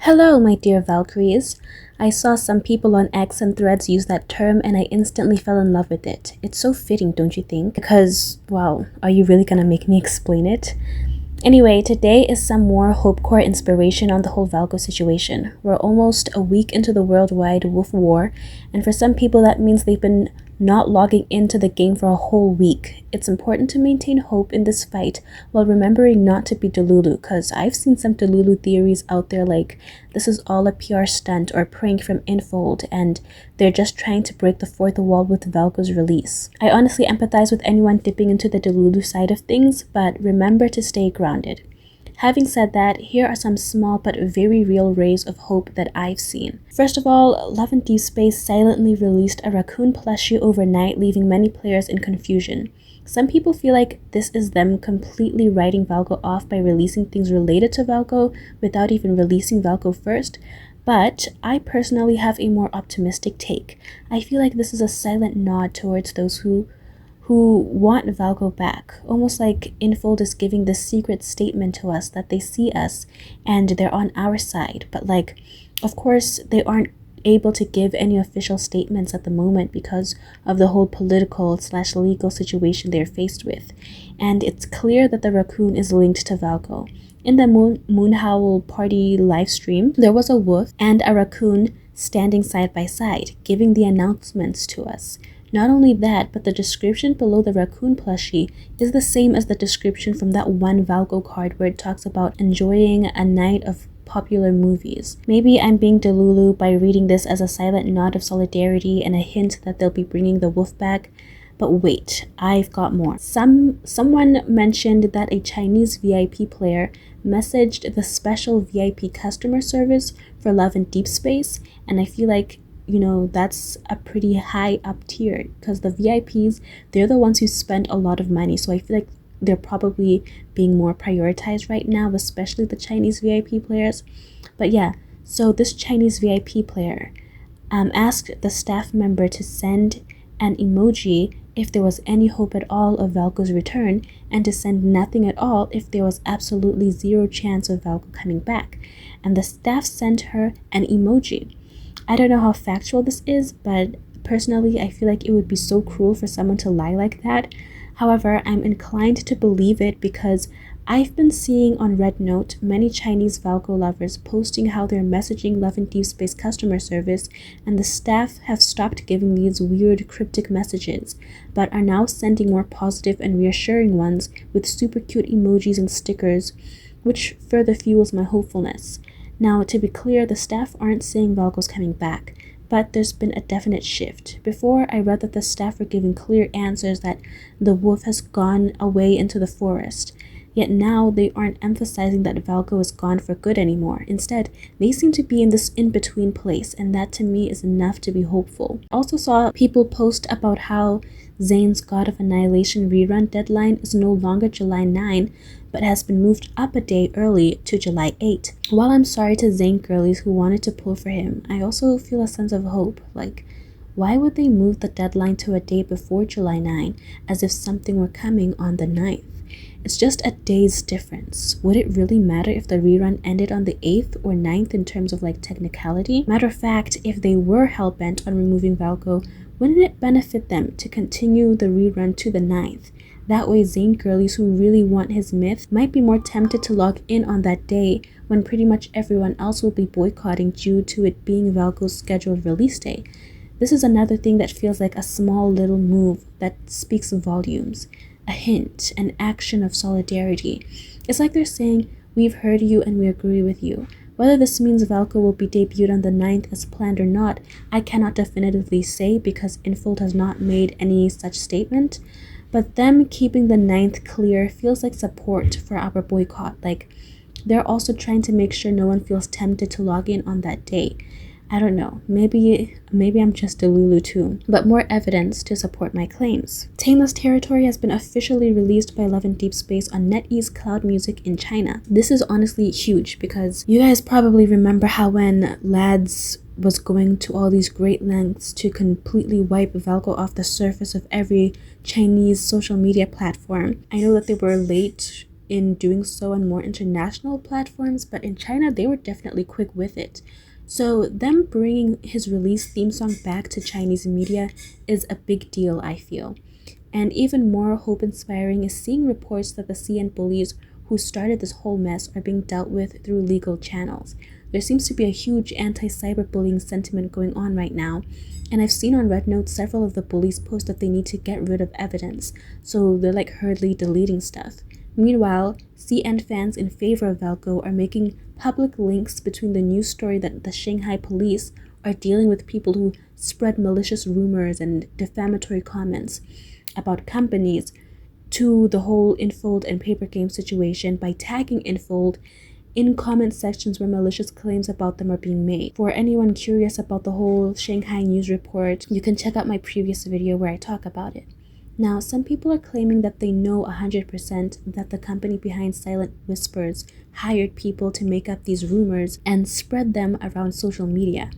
Hello, my dear Valkyries. I saw some people on X and Threads use that term and I instantly fell in love with it. It's so fitting, don't you think? Because, wow, are you really gonna make me explain it? Anyway, today is some more Hope Core inspiration on the whole Valko situation. We're almost a week into the worldwide wolf war, and for some people that means they've been not logging into the game for a whole week. It's important to maintain hope in this fight while remembering not to be delulu, because I've seen some delulu theories out there like this is all a PR stunt or prank from Infold and they're just trying to break the fourth wall with Valko's release. I honestly empathize with anyone dipping into the delulu side of things, but remember to stay grounded. Having said that, here are some small but very real rays of hope that I've seen. First of all, Love and Deep Space silently released a raccoon plushie overnight, leaving many players in confusion. Some people feel like this is them completely writing Valko off by releasing things related to Valko without even releasing Valko first, but I personally have a more optimistic take. I feel like this is a silent nod towards those who want Valko back, almost like Infold is giving this secret statement to us that they see us and they're on our side, but like, of course, they aren't able to give any official statements at the moment because of the whole political/legal situation they're faced with, and it's clear that the raccoon is linked to Valko. In the Moonhowl party live stream, there was a wolf and a raccoon standing side by side, giving the announcements to us. Not only that, but the description below the raccoon plushie is the same as the description from that one Valko card where it talks about enjoying a night of popular movies. Maybe I'm being delulu by reading this as a silent nod of solidarity and a hint that they'll be bringing the wolf back. But wait, I've got more. Someone mentioned that a Chinese VIP player messaged the special VIP customer service for Love and Deep Space, and I feel like that's a pretty high up tier because the VIPs, they're the ones who spend a lot of money. So I feel like they're probably being more prioritized right now, especially the Chinese VIP players. But yeah, so this Chinese VIP player asked the staff member to send an emoji if there was any hope at all of Valko's return, and to send nothing at all if there was absolutely zero chance of Valko coming back. And the staff sent her an emoji. I don't know how factual this is, but personally, I feel like it would be so cruel for someone to lie like that. However, I'm inclined to believe it because I've been seeing on RedNote many Chinese Valko lovers posting how they're messaging Love and Deep Space customer service, and the staff have stopped giving these weird cryptic messages, but are now sending more positive and reassuring ones with super cute emojis and stickers, which further fuels my hopefulness. Now, to be clear, the staff aren't saying Valko's coming back, but there's been a definite shift. Before, I read that the staff were giving clear answers that the wolf has gone away into the forest. Yet now, they aren't emphasizing that Valko is gone for good anymore. Instead, they seem to be in this in-between place, and that to me is enough to be hopeful. I also saw people post about how Zayn's God of Annihilation rerun deadline is no longer July 9, but has been moved up a day early to July 8. While I'm sorry to Zayn girlies who wanted to pull for him, I also feel a sense of hope. Like, why would they move the deadline to a day before July 9 as if something were coming on the 9th? It's just a day's difference. Would it really matter if the rerun ended on the 8th or 9th in terms of like technicality? Matter of fact, if they were hell-bent on removing Valko, wouldn't it benefit them to continue the rerun to the 9th? That way, Zayn girlies who really want his myth might be more tempted to log in on that day when pretty much everyone else will be boycotting due to it being Valko's scheduled release day. This is another thing that feels like a small little move that speaks volumes. A hint, an action of solidarity. It's like they're saying, we've heard you and we agree with you. Whether this means Valko will be debuted on the 9th as planned or not, I cannot definitively say because Infold has not made any such statement. But them keeping the 9th clear feels like support for our boycott. Like, they're also trying to make sure no one feels tempted to log in on that day. I don't know, maybe I'm just delulu too, but more evidence to support my claims. Tameless Territory has been officially released by Love and Deep Space on NetEase Cloud Music in China. This is honestly huge because you guys probably remember how when Lads was going to all these great lengths to completely wipe Valko off the surface of every Chinese social media platform. I know that they were late in doing so on more international platforms, but in China, they were definitely quick with it. So, them bringing his release theme song back to Chinese media is a big deal, I feel. And even more hope inspiring is seeing reports that the CN bullies who started this whole mess are being dealt with through legal channels. There seems to be a huge anti-cyberbullying sentiment going on right now, and I've seen on Red Note several of the bullies post that they need to get rid of evidence, so they're like hurriedly deleting stuff. Meanwhile, CN fans in favor of Valko are making public links between the news story that the Shanghai police are dealing with people who spread malicious rumors and defamatory comments about companies to the whole Infold and paper game situation by tagging Infold in comment sections where malicious claims about them are being made. For anyone curious about the whole Shanghai news report, you can check out my previous video where I talk about it. Now, some people are claiming that they know 100% that the company behind Silent Whispers hired people to make up these rumors and spread them around social media.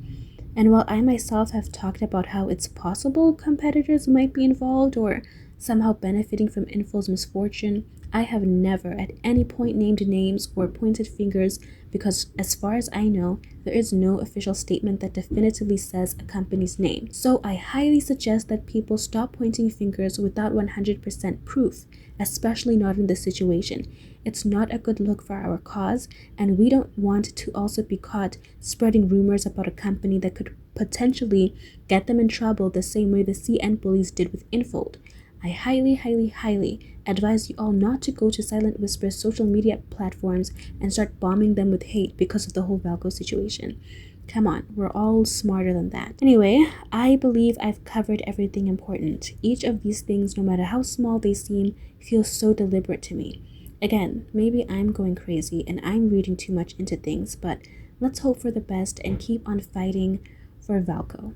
And while I myself have talked about how it's possible competitors might be involved or somehow benefiting from Info's misfortune, I have never at any point named names or pointed fingers because, as far as I know, there is no official statement that definitively says a company's name. So I highly suggest that people stop pointing fingers without 100% proof, especially not in this situation. It's not a good look for our cause, and we don't want to also be caught spreading rumors about a company that could potentially get them in trouble the same way the CN bullies did with Infold. I highly advise you all not to go to Silent Whisper's social media platforms and start bombing them with hate because of the whole Valko situation. Come on, we're all smarter than that. Anyway, I believe I've covered everything important. Each of these things, no matter how small they seem, feels so deliberate to me. Again, maybe I'm going crazy and I'm reading too much into things, but let's hope for the best and keep on fighting for Valko.